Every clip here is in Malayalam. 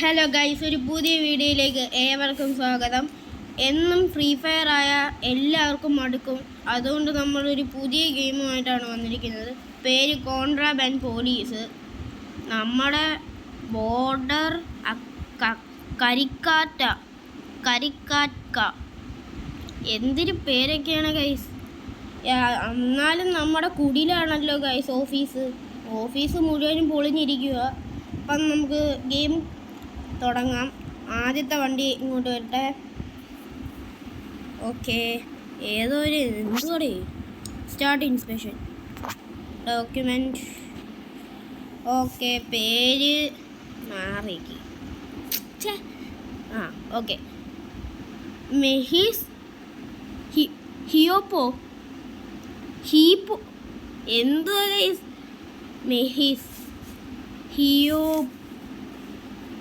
ഹലോ ഗൈസ്, ഒരു പുതിയ വീഡിയോയിലേക്ക് ഏവർക്കും സ്വാഗതം. എന്നും ഫ്രീ ഫയർ ആയ എല്ലാവർക്കും മടുക്കും. അതുകൊണ്ട് നമ്മളൊരു പുതിയ ഗെയിമുമായിട്ടാണ് വന്നിരിക്കുന്നത്. പേര് കോൺട്രാബാൻഡ് പോലീസ്. നമ്മുടെ ബോർഡർ കരിക്കാറ്റ എന്തൊരു പേരൊക്കെയാണ് ഗൈസ്. എന്നാലും നമ്മുടെ കുടിലാണല്ലോ ഗൈസ് ഓഫീസ് മുഴുവനും പൊളിഞ്ഞിരിക്കുക. അപ്പം നമുക്ക് ഗെയിം തുടങ്ങാം. ആദ്യത്തെ വണ്ടി ഇങ്ങോട്ട് വരട്ടെ. ഓക്കെ, ഏതോ ഒരു എന്തുകൂടെ സ്റ്റാർട്ട് ഇൻസ്പെക്ഷൻ ഡോക്യുമെൻറ്റ്. ഓക്കെ, പേര് മാറിക്ക്. ഓക്കെ, മെഹീസ് ഹീപ്പോ എന്തുവാ ഗൈസ്? മെഹീസ് ഹിയോ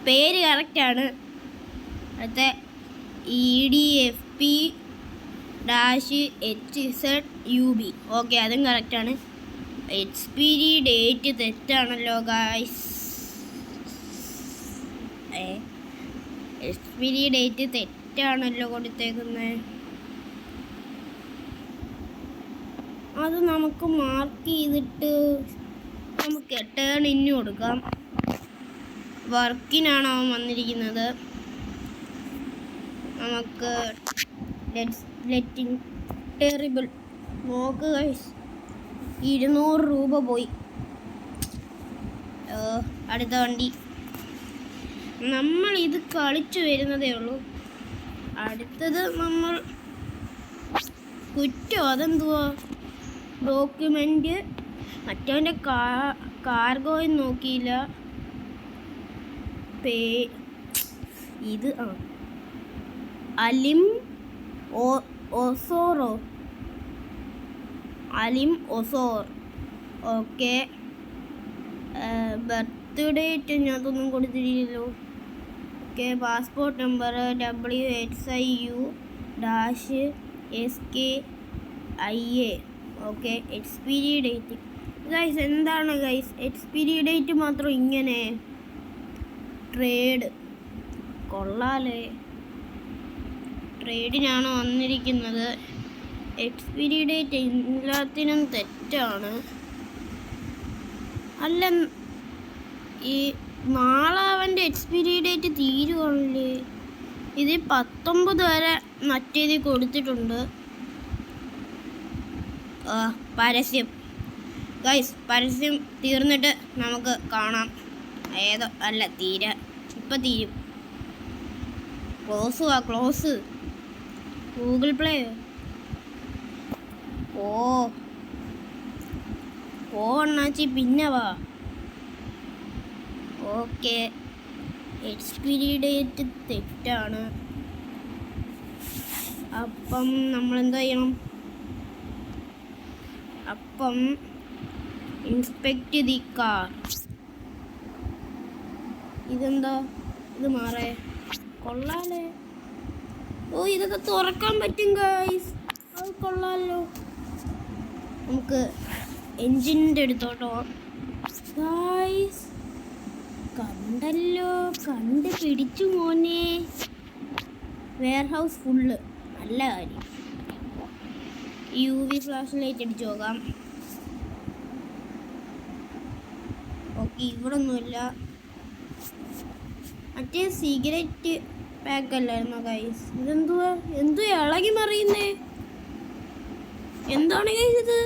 പേര് കറക്റ്റാണ്. അടുത്ത EDFP-HZUB. ഓക്കെ, അതും കറക്റ്റാണ്. എക്സ്പീരി ഡേറ്റ് തെറ്റാണല്ലോ ഗായ്സ്. എക്സ്പീരി ഡേറ്റ് തെറ്റാണല്ലോ കൊടുത്തേക്കുന്നത്. അത് നമുക്ക് മാർക്ക് ചെയ്തിട്ട് നമുക്ക് ടേൺ ഇന്ന് കൊടുക്കാം. വർക്കിനാണ് അവൻ വന്നിരിക്കുന്നത്. നമുക്ക് ടെറിബിൾ നോക്ക് ഗൈസ്. 200 രൂപ പോയി. അടുത്ത വണ്ടി. നമ്മൾ ഇത് കളിച്ചു വരുന്നതേ ഉള്ളൂ. അടുത്തത് നമ്മൾ കുറ്റം. അതെന്തുവാ? ഡോക്യുമെൻ്റ് മറ്റവൻ്റെ കാർഗോയും നോക്കിയില്ല. ഇത് അലിം ഒസോർ. ഓക്കെ, ബർത്ത് ഡേറ്റ് അതൊന്നും കൊടുത്തിട്ടില്ലല്ലോ. Okay, passport number WHIU-SKIA. Okay, expiry date guys. എന്താണ് ഗൈസ് എക്സ്പീരി ഡേറ്റ് മാത്രം ഇങ്ങനെ? ട്രേഡ് കൊള്ളാലേ. ട്രേഡിനാണ് വന്നിരിക്കുന്നത്. എക്സ്പീരി ഡേറ്റ് എല്ലാത്തിനും തെറ്റാണ്. അല്ല, ഈ നാളെ അവൻ്റെ എക്സ്പീരി ഡേറ്റ് തീരുവാണല്ലേ. ഇത് 19 വരെ മറ്റേത് കൊടുത്തിട്ടുണ്ട്. പരസ്യം ഗൈസ്, പരസ്യം തീർന്നിട്ട് നമുക്ക് കാണാം. ഏതോ അല്ല, ഇപ്പം തീരും. Close Google play. ഓ അണ്ണാച്ചി, പിന്നെ വാ. ഓക്കെ, എക്സ്പീരി ഡേറ്റ് തെറ്റാണ്. അപ്പം നമ്മളെന്താ ചെയ്യണം? അപ്പം ഇൻസ്പെക്ട് ദി കാർ. ഇതെന്താ? ഇത് മാറേ കൊള്ളാലേ. ഇതൊക്കെ തുറക്കാൻ പറ്റും ഗൈസ്. അത് കൊള്ളാലോ. നമുക്ക് എൻജിൻ്റെ അടുത്തോട്ടോ ഗൈസ്. കണ്ട് പിടിച്ചു മോനെ. Warehouse full. നല്ല കാര്യം. UV ഫ്ലാഷ് ലൈറ്റ് അടിച്ചു നോക്കാം. ഓക്കെ, ഇവിടെ ഒന്നുമില്ല. മറ്റേ സിഗരറ്റ് പാക്ക് അല്ലായിരുന്നോ ഗൈസ്? ഇതെന്തുവാ ഇളകി മറിയുന്നേ? എന്താണ് ഗൈസ് ഇത്?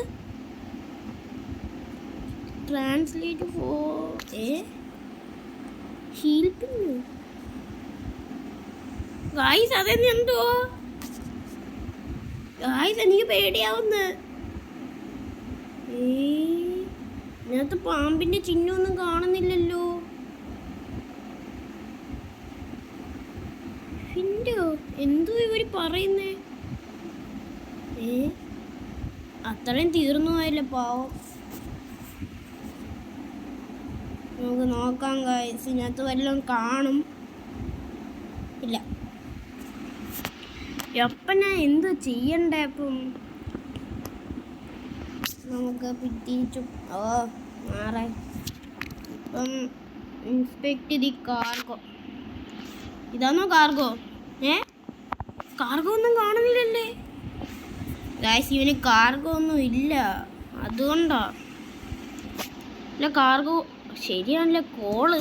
Translate helping guys. അതെന്തുവാ ഗൈസ്? എനിക്ക് പേടിയാവുന്നു. ഇതിനകത്ത് പാമ്പിന്റെ ചിഹ്നമൊന്നും കാണുന്നില്ലല്ലോ. എന്തോ ഇവര് പറയുന്നേ? അത്രയും തീർന്നു പോയല്ലേ പാവം. നമുക്ക് നോക്കാം ഗൈസ്, ഇതിനകത്ത് വല്ലതും കാണും. ഇല്ല. അപ്പം ഞാൻ എന്ത് ചെയ്യണ്ടേ? അപ്പം നമുക്ക് തിരിച്ചു മാറേ. Inspect the cargo. ഇതാണോ കാർഗോ? കാർഗോ ഒന്നും കാണുന്നില്ലല്ലേ ഗൈസ്. ഇവന് കാർഗോ ഒന്നും ഇല്ല, അതുകൊണ്ടാ. ഇല്ല കാർഗോ ശരിയാണല്ലേ, കോള്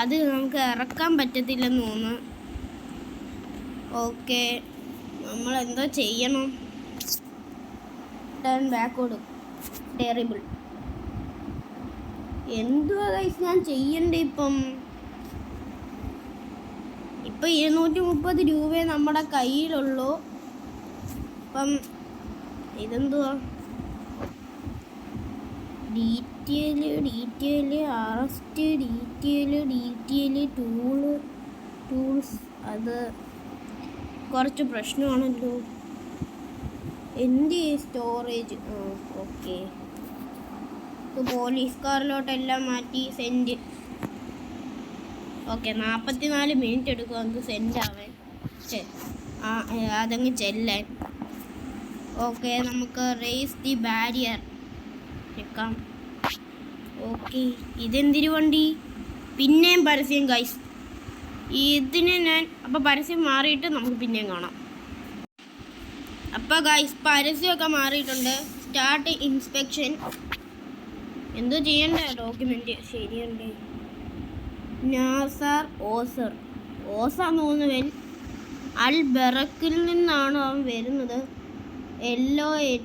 അത് നമുക്ക് ഇറക്കാൻ പറ്റത്തില്ലെന്ന് തോന്നുന്നു. ഓക്കെ, നമ്മൾ എന്തോ ചെയ്യണം? ടേൺ ബാക്കോട് ടെറിബിൾ. എന്തുവാ ഗൈസ് ഞാൻ ചെയ്യണ്ടേ? ഇപ്പം 230 രൂപയെ നമ്മുടെ കയ്യിലുള്ളൂ. അപ്പം ഇതെന്തുവാ? Detail arrest detail tools. അത് കുറച്ച് പ്രശ്നമാണല്ലോ. എന്ത് സ്റ്റോറേജ്? ഓക്കെ, പോലീസ് കാറിലോട്ടെല്ലാം മാറ്റി സെൻഡ്. ഓക്കെ, 44 മിനിറ്റ് എടുക്കും നമുക്ക് സെൻഡ് ആവാൻ. അതങ്ങ് ചെല്ലാൻ. ഓക്കെ, നമുക്ക് റേസ് ദി ബാരിയർ എടുക്കാം. ഓക്കെ, ഇതെന്തിനു വണ്ടി? പിന്നെയും പരസ്യം ഗൈസ്. ഇതിന് ഞാൻ അപ്പോൾ പരസ്യം മാറിയിട്ട് നമുക്ക് പിന്നെയും കാണാം. അപ്പോൾ ഗൈസ് പരസ്യമൊക്കെ മാറിയിട്ടുണ്ട്. Start inspection. എന്തോ ചെയ്യണ്ടേ? ഡോക്യുമെൻ്റ് ശരിയുണ്ട്. നാസർ ഓസാന്ന് തോന്നുന്നവൻ അൽ ബറക്കിൽ നിന്നാണ് അവൻ വരുന്നത്. LDX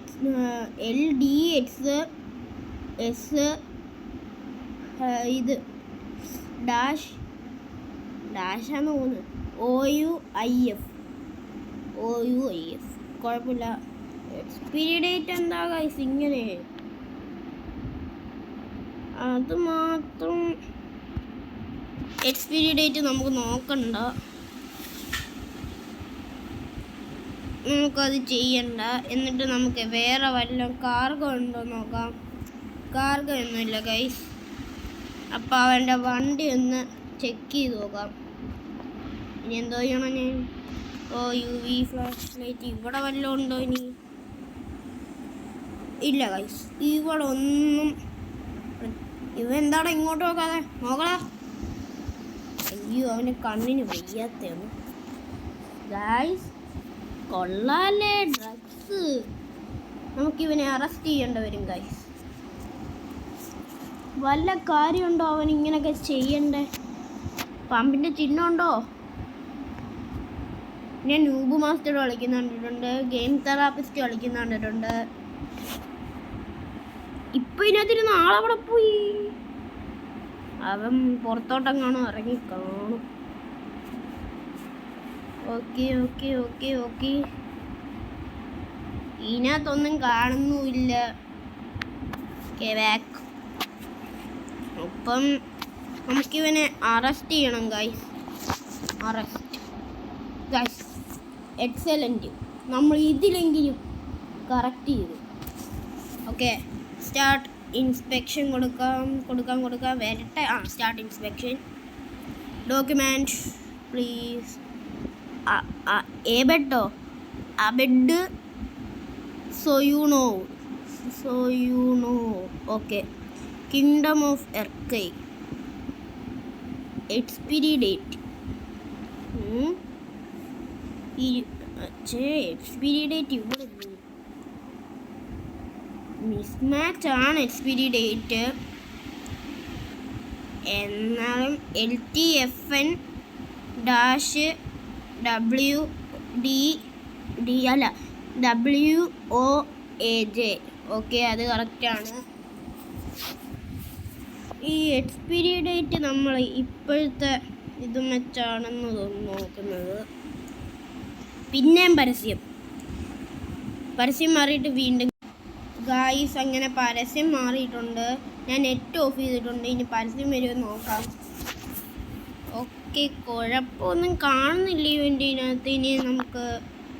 ഇത് ഡാഷാന്ന് തോന്നുന്നു. OUIF കുഴപ്പമില്ല. എക്സ്പയറി ഡേറ്റ് എന്താ ഗൈസ് ഇങ്ങനെ? അത് മാത്രം എക്സ്പയറി ഡേറ്റ് നമുക്ക് നോക്കണ്ട, നമുക്കത് ചെയ്യണ്ട. എന്നിട്ട് നമുക്ക് വേറെ വല്ലതും കാർഗോ ഉണ്ടോ നോക്കാം. കാർഗോ ഒന്നുമില്ല ഗൈസ്. അപ്പോൾ അവൻ്റെ വണ്ടി ഒന്ന് ചെക്ക് ചെയ്ത് നോക്കാം. ഇനി എന്തോ ചെയ്യണം ഞാൻ? UV ഫ്ലാഷ് ലൈറ്റ് ഇവിടെ വല്ലതും ഉണ്ടോ ഇനി? ഇല്ല ഗൈസ്, ഇവിടെ ഒന്നും. ഇവ എന്താണ് ഇങ്ങോട്ട് നോക്കാതെ? നോക്കടാ. അയ്യോ, അവൻ്റെ കണ്ണിന് വയ്യാത്തയാണ് ഗൈസ്. കൊള്ളാല്ലേ ഡ്രഗ്സ്. നമുക്കിവനെ അറസ്റ്റ് ചെയ്യേണ്ടി വരും ഗൈസ്. വല്ല കാര്യമുണ്ടോ അവൻ ഇങ്ങനെയൊക്കെ ചെയ്യണ്ടേ? പമ്പിൻ്റെ ചിഹ്നമുണ്ടോ? ഞാൻ നൂബ് മാസ്റ്റർ കളിക്കുന്ന കണ്ടിട്ടുണ്ട്, ഗെയിം തെറാപ്പിസ്റ്റ് കളിക്കുന്ന കണ്ടിട്ടുണ്ട്. ഇപ്പം ഇതിനകത്തിരുന്ന് ആളവിടെ പോയി. അവൻ പുറത്തോട്ടെങ്ങാണോ ഇറങ്ങി കാണും. ഓക്കെ ഇതിനകത്തൊന്നും കാണുന്നുമില്ല. അപ്പം നമുക്കിവനെ അറസ്റ്റ് ചെയ്യണം ഗൈസ്. എക്സലൻറ്റ്, നമ്മൾ ഇതിലെങ്കിലും കറക്റ്റ് ചെയ്തു. ഓക്കെ, സ്റ്റാർട്ട് ഇൻസ്പെക്ഷൻ കൊടുക്കാം വരട്ടെ. Start inspection. Document please. ബെഡോ? ബെഡ് സോയൂണോ. ഓക്കെ, കിങ്ഡം ഓഫ് എർക്കൈ. Expiry date. എക്സ്പയറി ഡേറ്റ് ഇവിടെ മിസ്മാച്ച് ആണ്. എക്സ്പയറി ഡേറ്റ് എന്നാലും LTFN-WOAJ. ഓക്കെ, അത് കറക്റ്റാണ്. ഈ എക്സ്പയറി ഡേറ്റ് നമ്മൾ ഇപ്പോഴത്തെ ഇതും വെച്ചാണെന്ന് നോക്കുന്നത്. പിന്നെയും പരസ്യം മാറിയിട്ട് വീണ്ടും ഗായ്സ് അങ്ങനെ പരസ്യം മാറിയിട്ടുണ്ട്. ഞാൻ നെറ്റ് ഓഫ് ചെയ്തിട്ടുണ്ട്. ഇനി പരസ്യം വരുമെന്ന് നോക്കാം. ഓക്കെ, കുഴപ്പമൊന്നും കാണുന്നില്ല ഇവൻ്റെ ഇതിനകത്ത്. ഇനി നമുക്ക്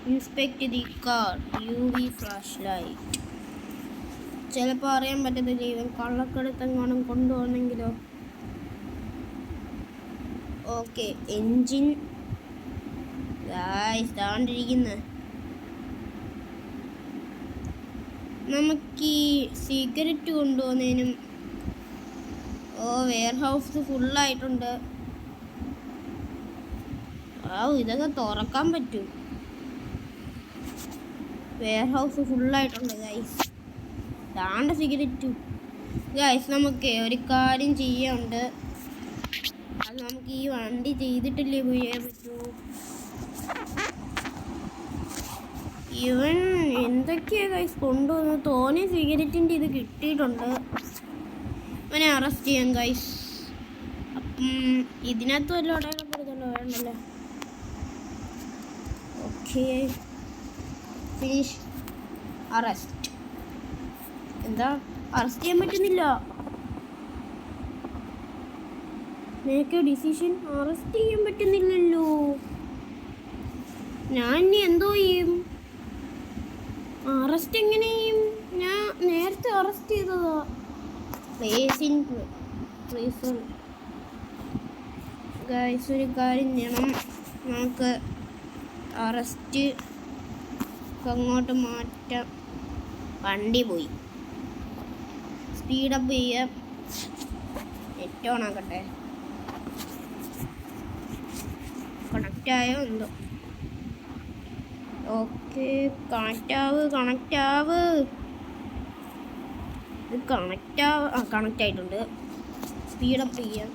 inspect the car. UV flash light. ചിലപ്പോൾ അറിയാൻ പറ്റത്തില്ല, ഇവൻ കള്ളക്കടത്തെങ്ങാനും കൊണ്ടുപോകണമെങ്കിലോ. ഓക്കെ, എൻജിൻ താണ്ടിരിക്കുന്നത്. നമുക്ക് ഈ സിഗരറ്റ് കൊണ്ടുപോകുന്നതിനും. വെയർ ഹൗസ് ഫുള്ളായിട്ടുണ്ട്. ഇതൊക്കെ തുറക്കാൻ പറ്റും. വെയർ ഹൗസ് ഫുള്ളായിട്ടുണ്ട് ഗൈസ്. ദാണ്ട സിഗരറ്റ്. ഗൈസ് നമുക്ക് ഒരു കാര്യം ചെയ്യാനുണ്ട്. അത് നമുക്ക് ഈ വണ്ടി ചെയ്തിട്ടല്ലേ ചെയ്യാൻ പറ്റൂ. ഇവൻ എന്തൊക്കെയാ ഗൈസ് കൊണ്ടുവന്ന് തോനെ സിഗരറ്റിൻ്റെ ഇത് കിട്ടിയിട്ടുണ്ട്. ഇവനെ അറസ്റ്റ് ചെയ്യാം ഗൈസ്. അപ്പം ഇതിനകത്ത് വല്ല അടയാളപ്പെടുത്തുണ്ടോ? വേണ്ടല്ലേ. Okay, finish arrest. എന്താ അറസ്റ്റ് ചെയ്യാൻ പറ്റുന്നില്ല? Make A decision. അറസ്റ്റ് ചെയ്യാൻ പറ്റുന്നില്ലല്ലോ. ഞാൻ ഇനി എന്തോ ചെയ്യും? അറസ്റ്റ് എങ്ങനെ ചെയ്യും? ഞാൻ നേരത്തെ അറസ്റ്റ് ചെയ്തതാ. പ്ലേസ് ഗൈസ്, ഒരു കാര്യം ചെയ്യണം. നമുക്ക് അറസ്റ്റ് അങ്ങോട്ട് മാറ്റാം. വണ്ടി പോയി. സ്പീഡപ്പ് ചെയ്യാം. Net on ആക്കട്ടെ. കണക്റ്റായോ എന്തോ. ഓക്കെ, കണക്റ്റാവ്. ഇത് കണക്റ്റ് ആയിട്ടുണ്ട്. സ്പീഡപ്പ് ചെയ്യാം.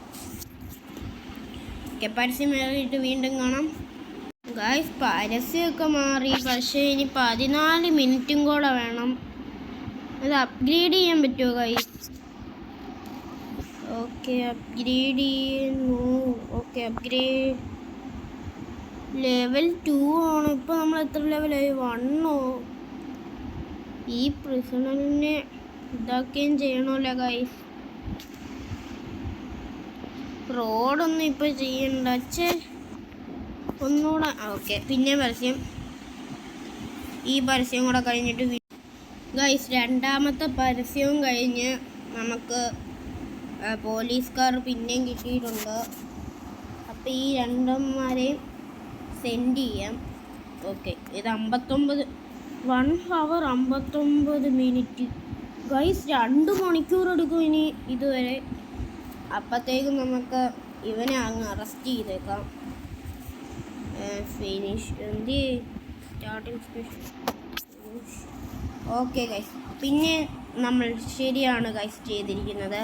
പരസ്യം മാറിയിട്ട് വീണ്ടും കാണാം. ഗൈസ്, പരസ്യമൊക്കെ മാറി. പക്ഷേ ഇനി 14 മിനിറ്റും കൂടെ വേണം. അത് അപ്ഗ്രേഡ് ചെയ്യാൻ പറ്റുമോ ഗൈസ്? ഓക്കെ, അപ്ഗ്രേഡ് ചെയ്യുന്നു. ഓക്കെ, അപ്ഗ്രേഡ് ലെവൽ 2 ആണ്. ഇപ്പോൾ നമ്മൾ എത്ര ലെവലായി? 1. ഈ പ്രിസണലിനെ ഇതാക്കുകയും ചെയ്യണമല്ലോ ഗൈസ്. റോഡൊന്നും ഇപ്പോൾ ചെയ്യണ്ട. ഒന്നുകൂടെ. ഓക്കെ, പിന്നെ പരസ്യം. ഈ പരസ്യം കൂടെ കഴിഞ്ഞിട്ട് ഗൈസ്, രണ്ടാമത്തെ പരസ്യവും കഴിഞ്ഞ് നമുക്ക് പോലീസുകാർ പിന്നെയും കിട്ടിയിട്ടുണ്ട്. അപ്പോൾ ഈ രണ്ടന്മാരെയും സെൻഡ് ചെയ്യാം. ഓക്കെ, ഇത് 1 hour 59 മിനിറ്റ്. ഗൈസ്, 2 മണിക്കൂർ എടുക്കും ഇനി ഇതുവരെ. അപ്പോഴത്തേക്കും നമുക്ക് ഇവനെ അങ്ങ് അറസ്റ്റ് ചെയ്തേക്കാം. Finish starting special. Okay guys, പിന്നെ നമ്മൾ ശരിയാണ് ഗൈസ് ചെയ്തിരിക്കുന്നത്.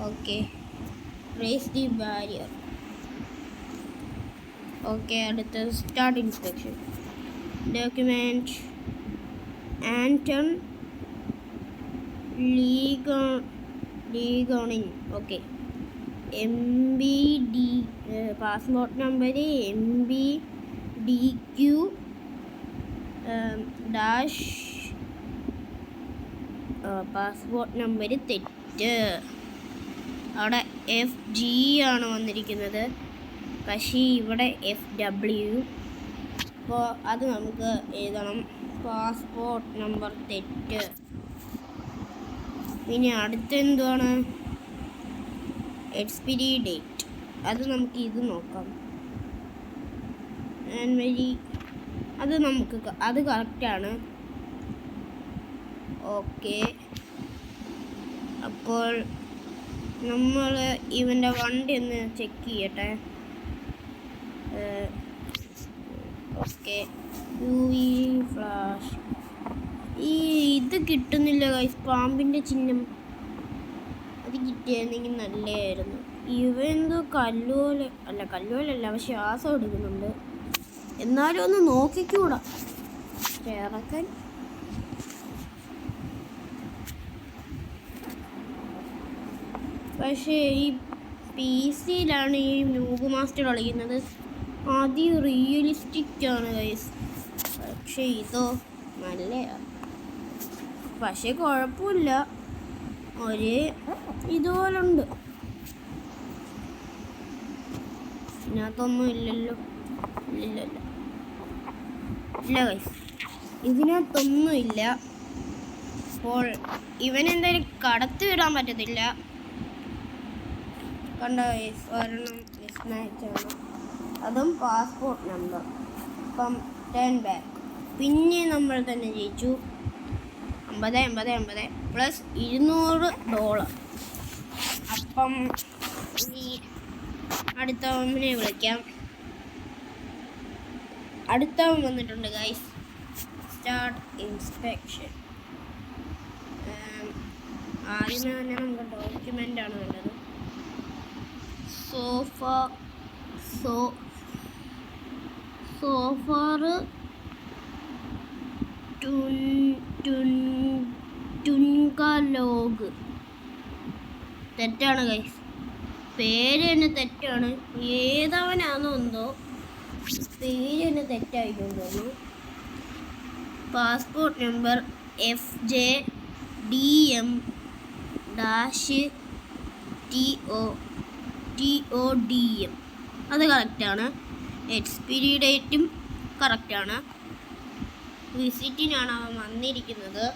Okay raise the barrier. Okay, അടുത്ത സ്റ്റാർട്ട് ഇൻസ്പെക്ഷൻ. ഡോക്യുമെൻറ്റ് ആൻറ്റൺ ലീഗോണിൻ. Okay, MBD passport number MBDQ dash. Passport number തെറ്റ്. അവിടെ FG ആണ് വന്നിരിക്കുന്നത്, പക്ഷേ ഇവിടെ FW. അപ്പോൾ അത് നമുക്ക് എഴുതണം. പാസ്പോർട്ട് നമ്പർ തെറ്റ്. ഇനി അടുത്തെന്താണ്? Expiry date. അത് നമുക്ക് ഇത് നോക്കാം. അത് കറക്റ്റാണ്. ഓക്കെ, അപ്പോൾ നമ്മൾ ഇവൻ്റെ വണ്ടി ഒന്ന് ചെക്ക് ചെയ്യട്ടെ. Okay, UV flash. ഇത് കിട്ടുന്നില്ല ഗൈസ്, പാമ്പിൻ്റെ ചിഹ്നം. അത് കിട്ടിയായിരുന്നെങ്കിൽ നല്ലതായിരുന്നു. ഇവെന്തോ കല്ലുപോലല്ല, പക്ഷെ ശ്വാസം എടുക്കുന്നുണ്ട്. എന്നാലും ഒന്ന് നോക്കിക്കൂടാ ചേർക്കാൻ. പക്ഷേ ഈ PC-യിലാണ് ഈ നൂബ് മാസ്റ്റർ കളിക്കുന്നത്. റിയലിസ്റ്റിക് ആണ് ഗൈസ്. പക്ഷേ ഇതോ നല്ലതാണ്. പക്ഷേ കുഴപ്പമില്ല, ഒരേ ഇതുപോലുണ്ട്. ഇതിനകത്തൊന്നും ഇല്ലല്ലോ. ഇല്ല ഗൈസ്, ഇതിനകത്തൊന്നും ഇല്ല. അപ്പോൾ ഇവനെന്തായാലും കടത്തി വിടാൻ പറ്റത്തില്ല. കണ്ട ഗൈസ്, ഒരെണ്ണം മിസ്മാച്ചാണ്. അതും പാസ്പോർട്ട് നമ്പർ. അപ്പം 10 ബാക്ക്. പിന്നെ നമ്മൾ തന്നെ ജയിച്ചു. 50 പ്ലസ് $200. അപ്പം ഈ അടുത്തവനെ വിളിക്കാം. അടുത്തവൻ വന്നിട്ടുണ്ട് ഗൈസ്. Start inspection. ആദ്യമേ തന്നെ നമുക്ക് ഡോക്യുമെൻ്റ് ആണ് വേണ്ടത്. സോഫാറ് ടുൻകലോഗ്. തെറ്റാണ് ഗൈസ്, പേര് തന്നെ തെറ്റാണ്. ഏതവനാണോ എന്തോ പേര് തന്നെ തെറ്റായിട്ടുണ്ട് തോന്നുന്നു. പാസ്പോർട്ട് നമ്പർ FJDM-TODM അത് കറക്റ്റാണ്. എക്സ്പയറി ഡേറ്റും കറക്റ്റാണ്. വിസിറ്റിനാണ് അവൻ വന്നിരിക്കുന്നത്.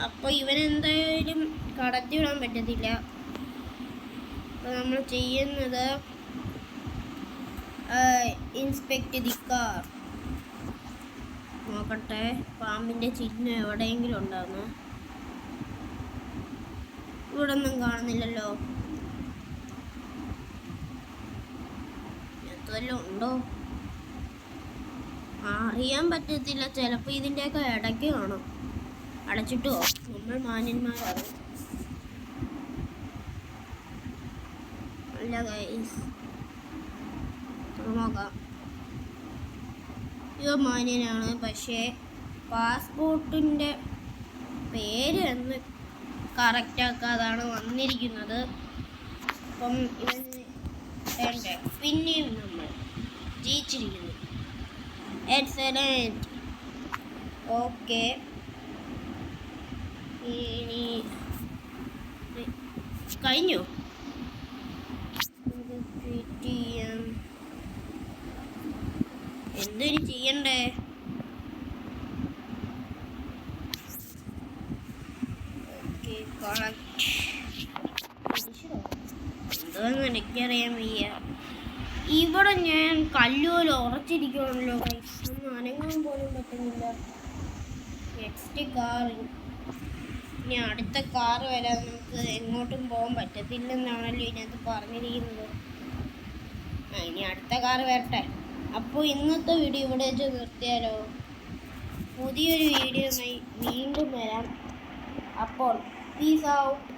അപ്പോൾ ഇവനെന്തായാലും കടത്തിവിടാൻ പറ്റത്തില്ല. അപ്പോൾ നമ്മൾ ചെയ്യുന്നത് ഇൻസ്പെക്ട് ദി കാർ. നോക്കട്ടെ, പാമ്പിൻ്റെ ചിഹ്നം എവിടെയെങ്കിലും ഉണ്ടാകുന്നു. ഇവിടെ ഒന്നും കാണുന്നില്ലല്ലോ. വല്ലതും ഉണ്ടോ അറിയാൻ പറ്റത്തില്ല. ചിലപ്പോൾ ഇതിൻ്റെയൊക്കെ ഇടയ്ക്ക് കാണും. അടച്ചിട്ടോ, നമ്മൾ മാന്യന്മാരാണ്. അല്ല ഗൈസ്, നോക്കാം. ഇത് മാന്യനാണ്, പക്ഷേ പാസ്പോർട്ടിൻ്റെ പേര് എന്ന് കറക്റ്റാക്കാതാണ് വന്നിരിക്കുന്നത്. അപ്പം ഇവന് വേണ്ട. പിന്നെയും നമ്മൾ ജയിച്ചിരിക്കുന്നു. എക്സലൻറ്റ്. ഓക്കെ, ഇനി കഴിഞ്ഞു. എന്തൊരു ചെയ്യണ്ടേ? Okay, collect. എന്തോന്ന് എനിക്കറിയാൻ വയ്യ. ഇവിടെ ഞാൻ കല്ലുപോലെ ഉറച്ചിരിക്കണമല്ലോ. ഒന്നും അനങ്ങാൻ പോലും പറ്റുന്നില്ല. Next car. ഇനി അടുത്ത കാർ വരാൻ നമുക്ക് എങ്ങോട്ടും പോകാൻ പറ്റത്തില്ലെന്നാണല്ലോ ഇതിനകത്ത് പറഞ്ഞിരിക്കുന്നത്. ഇനി അടുത്ത കാർ വരട്ടെ. അപ്പോൾ ഇന്നത്തെ വീഡിയോ ഇവിടെ വെച്ച് നിർത്തിയാലോ? പുതിയൊരു വീഡിയോയുമായി വീണ്ടും വരാം. അപ്പോൾ പീസ് ഔട്ട്.